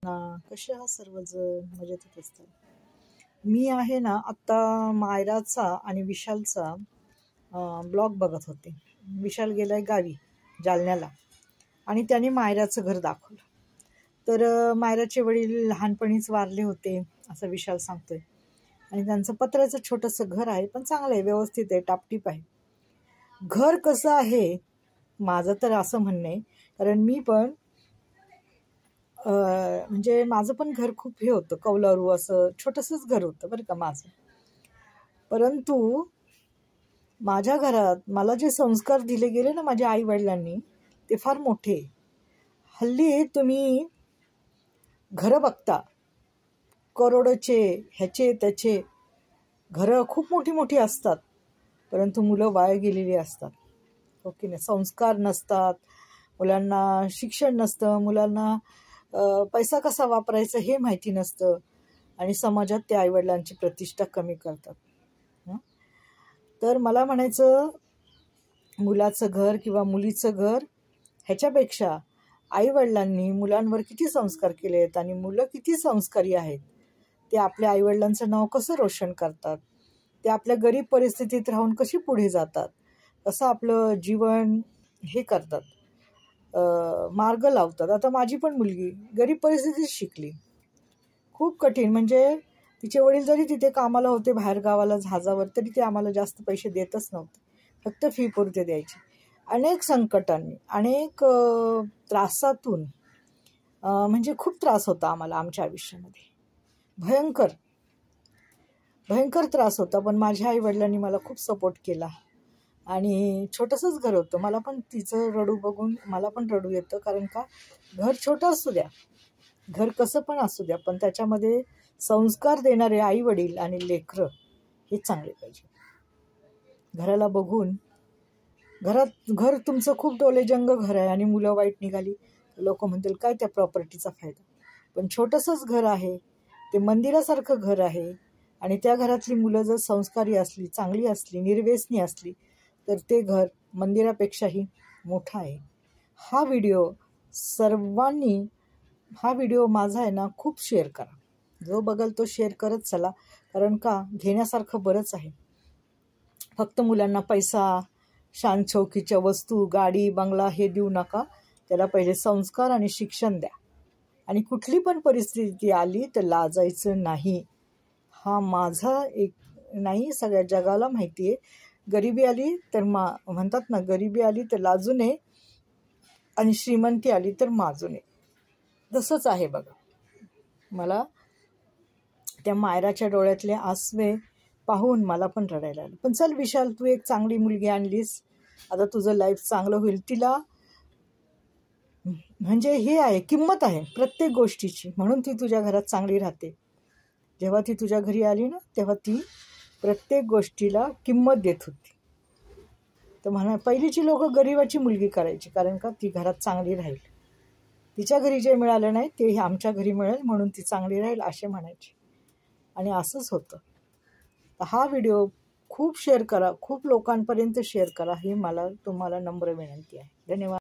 ना, कसे आहात सर्वजण? मजेतच असतात. मी आहे ना आत्ता मायराचा आणि विशालचा ब्लॉग बघत होते. विशाल गेलाय गावी जालन्याला आणि त्याने मायराचं घर दाखवलं. तर मायराचे वडील लहानपणीच वारले होते असं विशाल सांगतोय. आणि त्यांचं पत्र्याचं छोटंसं घर आहे, पण चांगलं आहे, व्यवस्थित आहे, टापटीप आहे. घर कसं आहे माझं तर असं म्हणणं आहे, कारण मी पण म्हणजे माझं पण घर खूप हे होतं, कौलारू असं छोटंसंच घर होतं बरं का माझं. परंतु माझ्या घरात मला जे संस्कार दिले गेले ना माझ्या आई वडिलांनी, ते फार मोठे. हल्ली तुम्ही घरं बघता, करोडोचे ह्याचे त्याचे घरं खूप मोठी मोठी असतात, परंतु मुलं वाया गेलेली असतात. ओके नाही, संस्कार नसतात, मुलांना शिक्षण नसतं, मुलांना पैसा कसा वापरायचा हे माहिती नसतं, आणि समाजात ते आईवडिलांची प्रतिष्ठा कमी करतात. तर मला म्हणायचं, मुलाचं घर किंवा मुलीचं घर ह्याच्यापेक्षा आईवडिलांनी मुलांवर किती संस्कार केले आहेत आणि मुलं किती संस्कारी आहेत, ते आपल्या आईवडिलांचं नाव कसं रोशन करतात, ते आपल्या गरीब परिस्थितीत राहून कशी पुढे जातात, कसं आपलं जीवन हे करतात, मार्ग लावतात. आता माझी पण मुलगी गरीब परिस्थितीत शिकली, खूप कठीण. म्हणजे तिचे वडील जरी तिथे कामाला होते बाहेर गावाला जहाजावर, तरी ते आम्हाला जास्त पैसे देतच नव्हते, फक्त फी पुरते द्यायचे. अनेक संकटांनी, अनेक त्रासातून, म्हणजे खूप त्रास होता आम्हाला आमच्या आयुष्यामध्ये, भयंकर भयंकर त्रास होता. पण माझ्या आईवडिलांनी मला खूप सपोर्ट केला. आणि छोटंसंच घर होतं, मला पण तिचं रडू बघून मला पण रडू येतं. कारण का, घर छोटं असू द्या, घर कसं पण असू द्या, पण त्याच्यामध्ये संस्कार देणारे आई वडील आणि लेकरं हे चांगले पाहिजे. घराला बघून, घर तुमचं खूप डोलेजंग घर आहे आणि मुलं वाईट निघाली, लोक म्हणतील काय त्या प्रॉपर्टीचा फायदा. पण छोटंसंच घर आहे, ते मंदिरासारखं घर आहे, आणि त्या घरातली मुलं जर संस्कारी असली, चांगली असली, निर्व्यसनी असली, तर ते घर मंदिरापेक्षाही मोठं आहे. हा व्हिडिओ माझा आहे ना खूप शेअर करा. जो बघल तो शेअर करत चला, कारण का घेण्यासारखं बरंच आहे. फक्त मुलांना पैसा, शान चौकीच्या वस्तू, गाडी, बंगला हे देऊ नका. त्याला पहिले संस्कार आणि शिक्षण द्या. आणि कुठली पण परिस्थिती आली तर लाजायचं नाही. हा माझा एक नाही, सगळ्या जगाला माहिती आहे. गरिबी आली तर म्हणतात ना, गरिबी आली तर लाजू नये आणि श्रीमंती आली तर माजू नये. तसंच आहे बघा. मला त्या मायराच्या डोळ्यातले आसवे पाहून मला पण रडायला आलं. पण चल विशाल, तू एक चांगली मुलगी आणलीस, आता तुझं लाईफ चांगलं होईल. तिला म्हणजे हे आहे, किंमत आहे प्रत्येक गोष्टीची, म्हणून ती तुझ्या घरात चांगली राहते. जेव्हा ती तुझ्या घरी आली ना, तेव्हा ती प्रत्येक गोष्टीला किंमत देत होती. तर पहिलीची लोक गरिबाची मुलगी करायची, कारण का ती घरात चांगली राहील, तिच्या घरी जे मिळालं नाही ते आमच्या घरी मिळेल, म्हणून ती चांगली राहील असे म्हणायचे. आणि असंच होतं. हा व्हिडिओ खूप शेअर करा, खूप लोकांपर्यंत शेअर करा, ही मला तुम्हाला नम्र विनंती आहे. धन्यवाद.